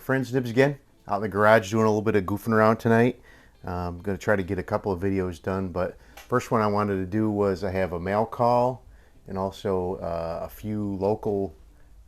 friend's Nibs again, out in the garage doing a little bit of goofing around tonight. I'm going to try to get a couple of videos done, but first one I wanted to do was I have a mail call and also a few local,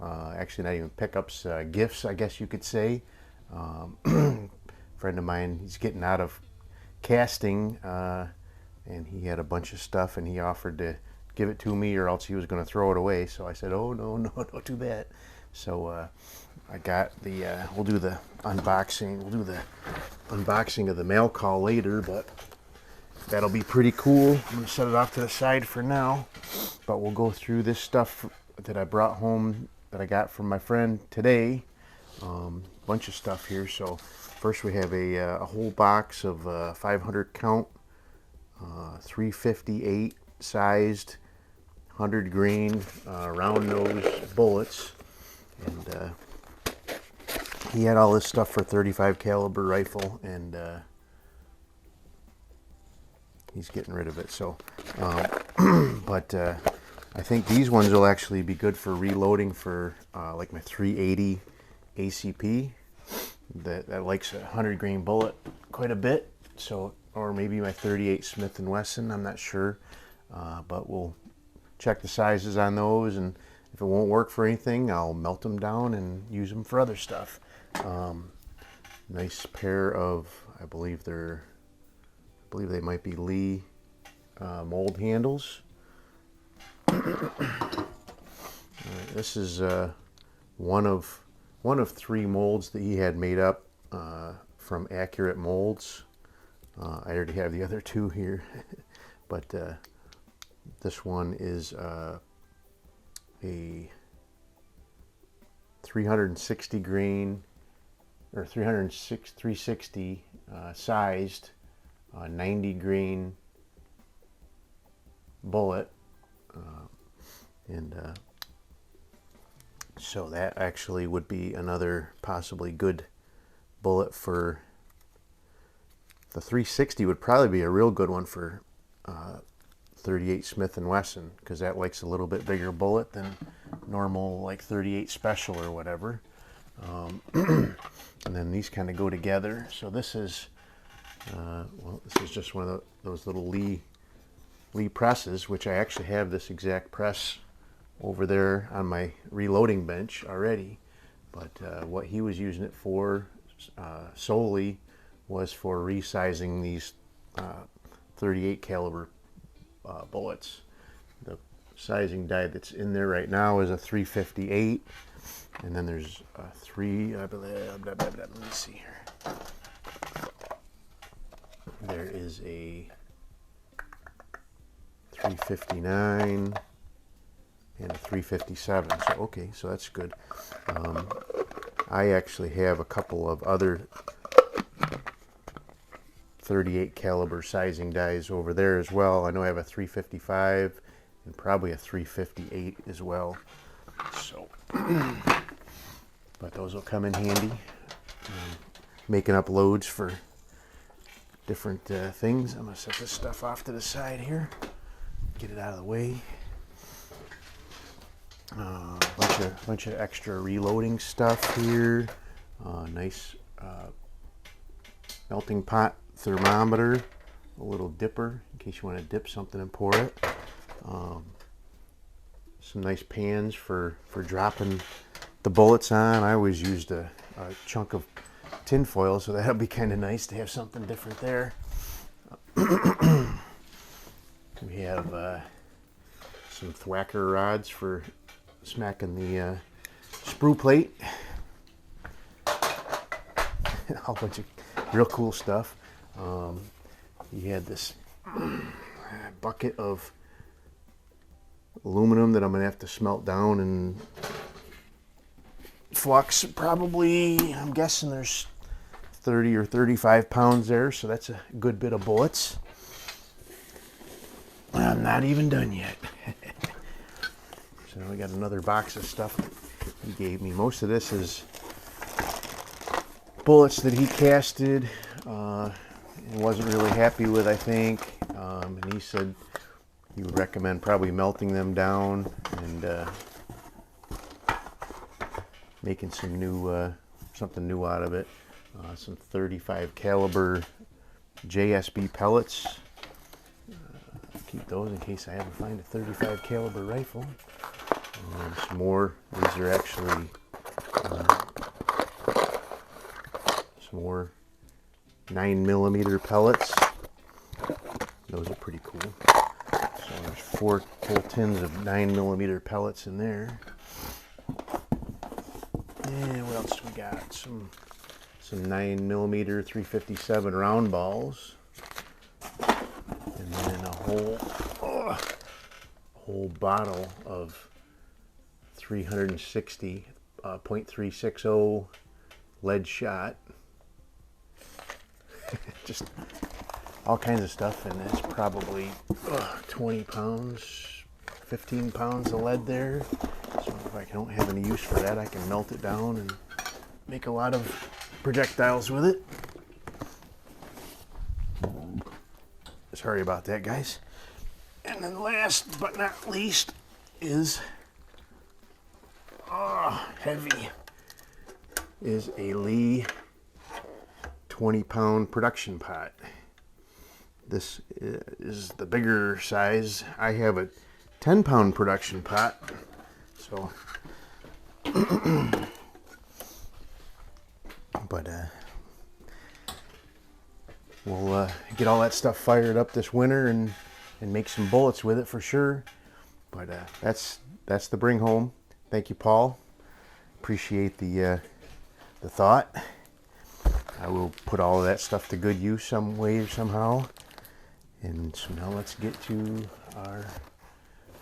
actually not even pickups, gifts I guess you could say. Friend of mine, he's getting out of casting and he had a bunch of stuff and he offered to give it to me or else he was going to throw it away. So I said, oh no, don't do that. So I got the, we'll do the unboxing of the mail call later, but that'll be pretty cool. I'm going to set it off to the side for now, but we'll go through this stuff that I brought home that I got from my friend today. Bunch of stuff here. So first we have a whole box of 500 count, 358 sized, 100 grain round nose bullets, and he had all this stuff for 35 caliber rifle, and he's getting rid of it. So but I think these ones will actually be good for reloading for like my 380 ACP that likes a 100 grain bullet quite a bit. So, or maybe my 38 Smith & Wesson, I'm not sure, but we'll check the sizes on those, and if it won't work for anything, I'll melt them down and use them for other stuff. Nice pair of, I believe they might be Lee mold handles. This is one of 3 molds that he had made up from Accurate Molds. I already have the other 2 here, but this one is a 360 grain or 360 sized 90 grain bullet, and so that actually would be another possibly good bullet for the 360. Would probably be a real good one for 38 Smith & Wesson, because that likes a little bit bigger bullet than normal like 38 special or whatever. And then these kind of go together. So this is well, this is just one of those little Lee presses, which I actually have this exact press over there on my reloading bench already. But what he was using it for solely was for resizing these 38 caliber bullets. The sizing die that's in there right now is a 358, and then there's a let me see here. There is a 359 and a 357. So okay, so that's good. I actually have a couple of other 38 caliber sizing dies over there as well. I know I have a 355 and probably a 358 as well. So, but those will come in handy. Making up loads for different things. I'm gonna set this stuff off to the side here, get it out of the way. Bunch of extra reloading stuff here. Nice melting pot thermometer, a little dipper in case you want to dip something and pour it. Some nice pans for dropping the bullets on. I always used a chunk of tin foil, so that'll be kind of nice to have something different there. We have some thwacker rods for smacking the sprue plate. A whole bunch of real cool stuff. He had this bucket of aluminum that I'm going to have to smelt down and flux. Probably, I'm guessing there's 30 or 35 pounds there, so that's a good bit of bullets. I'm not even done yet. So we got another box of stuff he gave me. Most of this is bullets that he casted and wasn't really happy with, I think. And he said he would recommend probably melting them down and making some new something new out of it. Some 35 caliber JSB pellets. Keep those in case I ever find a 35 caliber rifle. And some more. These are actually some more 9mm pellets. Those are pretty cool. So there's 4 full tins of 9mm pellets in there. And what else do we got? Some 9mm 357 round balls. And then a whole bottle of 360 .360 lead shot. Just all kinds of stuff, and that's probably 20 pounds, 15 pounds of lead there. So if I don't have any use for that, I can melt it down and make a lot of projectiles with it. Sorry about that, guys. And then last but not least is heavy is a Lee 20-pound production pot. This is the bigger size. I have a 10-pound production pot, so but we'll get all that stuff fired up this winter and make some bullets with it for sure. But that's the bring home. Thank you, Paul. Appreciate the thought. I will put all of that stuff to good use some way or somehow. And so now let's get to our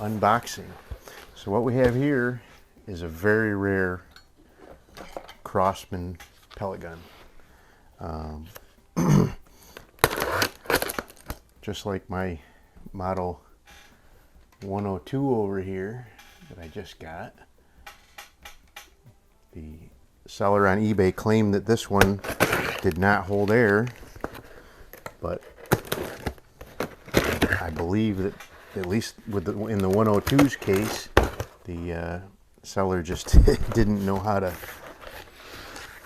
unboxing. So what we have here is a very rare Crosman pellet gun. Just like my model 102 over here that I just got. The seller on eBay claimed that this one did not hold air, but I believe that at least in the 102's case, the seller just didn't know how to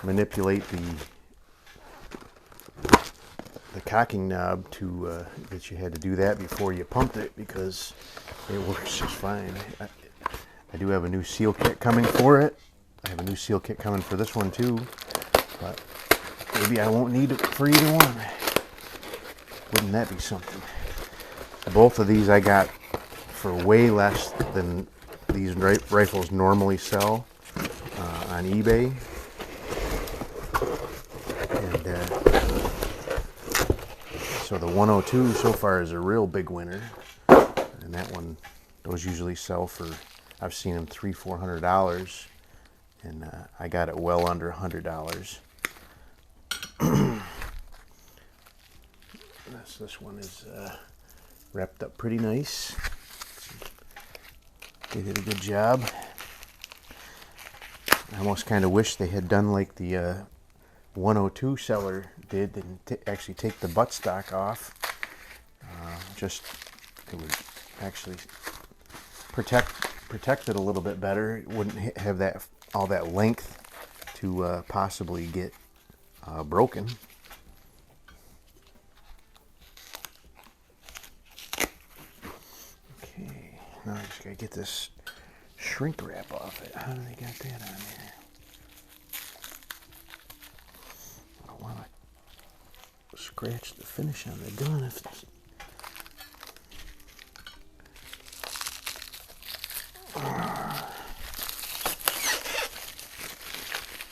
manipulate the cocking knob to that you had to do that before you pumped it, because it works just fine. I do have a new seal kit coming for it. I have a new seal kit coming for this one too, but maybe I won't need it for either one. Wouldn't that be something? Both of these I got for way less than these rifles normally sell on eBay. And so the 102 so far is a real big winner, and that one, those usually sell for, I've seen them $300-400, and I got it well under $100. This one is wrapped up pretty nice. They did a good job. I almost kind of wish they had done like the 102 seller did and actually take the buttstock off. Just it would actually protect it a little bit better. It wouldn't have that all that length to possibly get broken. Okay, now I just gotta get this shrink wrap off it. How do they got that on there? I don't want to scratch the finish on the gun if it's...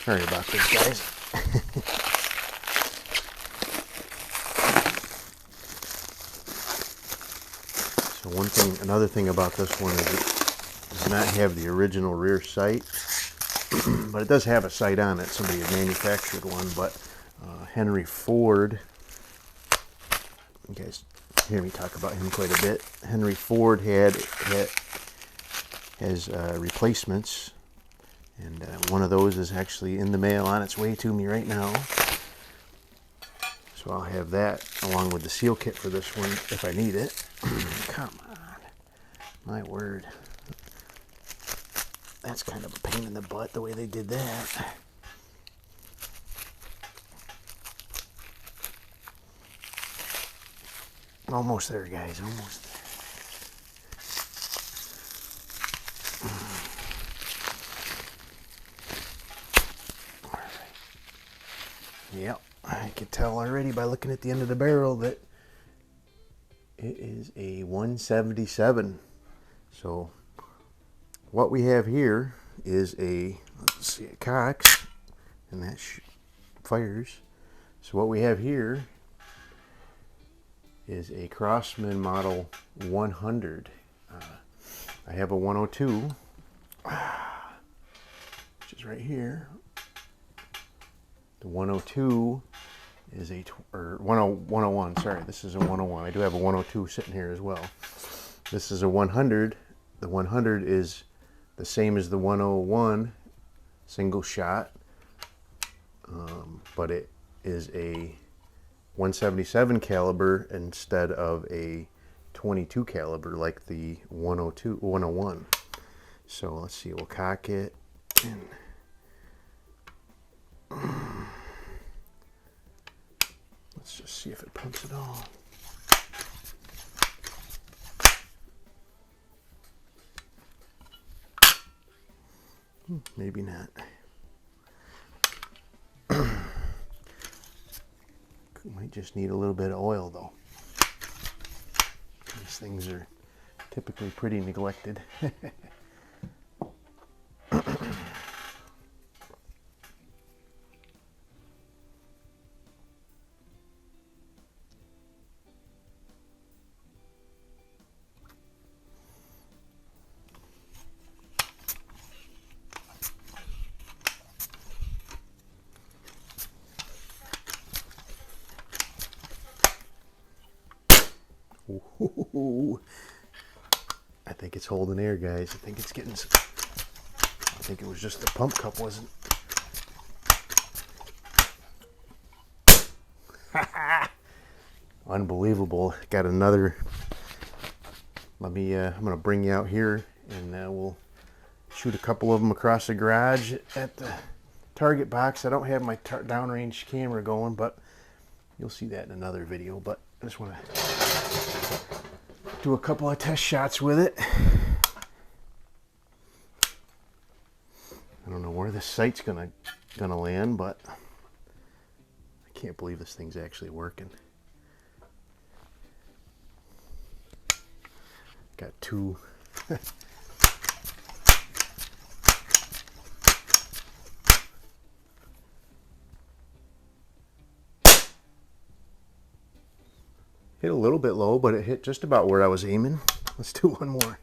Sorry about this, guys. So another thing about this one is it does not have the original rear sight, but it does have a sight on it. Somebody had manufactured one, but Henry Ford, you guys hear me talk about him quite a bit. Henry Ford has replacements, and one of those is actually in the mail on its way to me right now. So I'll have that along with the seal kit for this one if I need it. Come on, my word. That's kind of a pain in the butt the way they did that. Almost there, guys, almost there. All right. Yep, I can tell already by looking at the end of the barrel that it is a 177. So what we have here is a, let's see, it cocks, and that fires. So what we have here is a Crosman model 100. I have a 102, which is right here. The 102 is a, or 101, sorry, this is a 101. I do have a 102 sitting here as well. This is a 100. The 100 is the same as the 101, single shot, but it is a 177 caliber instead of a 22 caliber like the 101. So let's see, we'll cock it and let's just see if it pumps at all. Maybe not. Might just need a little bit of oil though. These things are typically pretty neglected. Ooh, I think it's holding air, guys. I think it's getting some, I think it was just the pump cup wasn't. Unbelievable. Got another. Let me, I'm going to bring you out here and we'll shoot a couple of them across the garage at the target box. I don't have my downrange camera going, but you'll see that in another video. But I just want to do a couple of test shots with it. I don't know where this sight's gonna land, but I can't believe this thing's actually working. Got two. Hit a little bit low, but it hit just about where I was aiming. Let's do one more.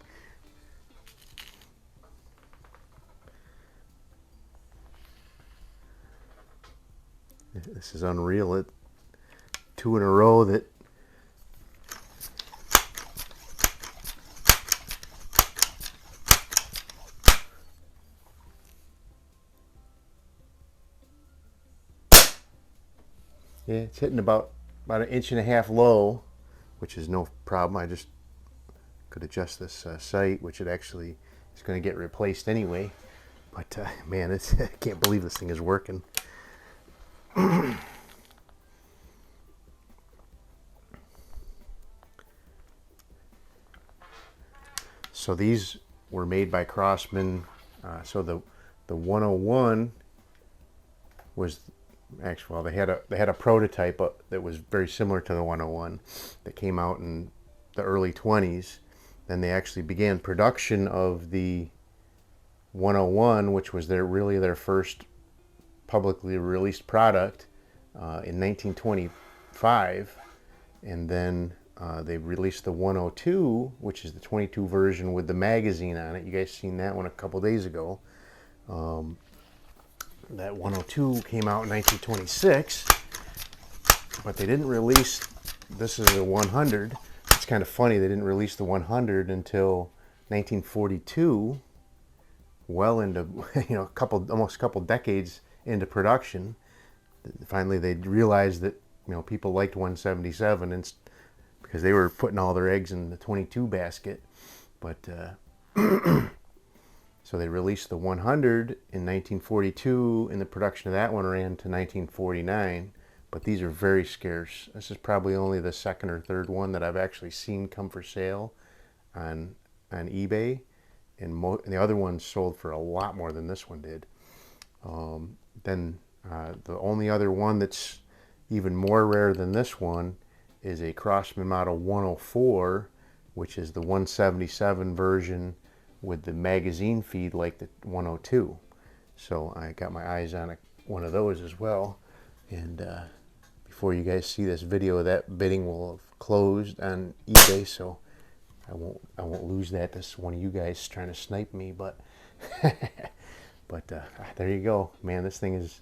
This is unreal. It 2 in a row that yeah, it's hitting about 1.5 inches low, which is no problem. I just could adjust this sight, which it actually is going to get replaced anyway. But man, it's, I can't believe this thing is working. So these were made by Crosman. So the 101 was actually, well, they had a prototype that was very similar to the 101 that came out in the early 20s. Then they actually began production of the 101, which was really their first publicly released product in 1925. And then they released the 102, which is the 22 version with the magazine on it. You guys seen that one a couple days ago. That 102 came out in 1926, but they didn't release, this is a 100. It's kind of funny, they didn't release the 100 until 1942, well into, you know, almost a couple decades into production. Finally, they realized that, you know, people liked 177, and because they were putting all their eggs in the 22 basket. But so they released the 100 in 1942, and the production of that one ran to 1949, but these are very scarce. This is probably only the second or third one that I've actually seen come for sale on eBay, and the other ones sold for a lot more than this one did. Then the only other one that's even more rare than this one is a Crosman model 104, which is the 177 version with the magazine feed like the 102. So I got my eyes on one of those as well. And before you guys see this video, that bidding will have closed on eBay, so I won't lose that. This is one of you guys trying to snipe me, but but there you go, man. This thing is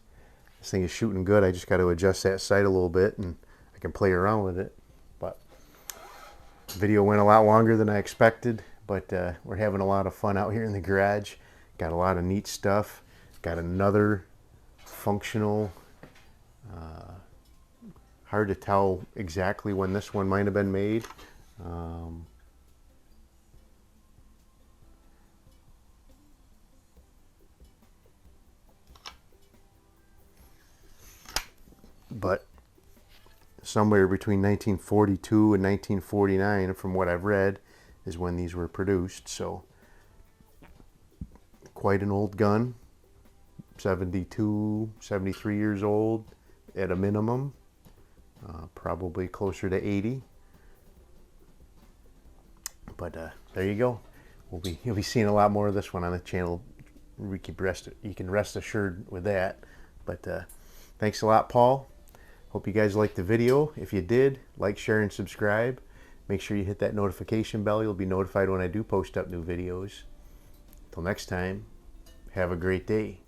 shooting good. I just got to adjust that sight a little bit, and I can play around with it. But the video went a lot longer than I expected, but we're having a lot of fun out here in the garage. Got a lot of neat stuff. Got another functional. Hard to tell exactly when this one might have been made. But somewhere between 1942 and 1949, from what I've read, is when these were produced. So quite an old gun. 72, 73 years old at a minimum. Probably closer to 80. But there you go. You'll be seeing a lot more of this one on the channel. You can rest assured with that. But thanks a lot, Paul. Hope you guys liked the video. If you did, like, share, and subscribe. Make sure you hit that notification bell. You'll be notified when I do post up new videos. Till next time, have a great day.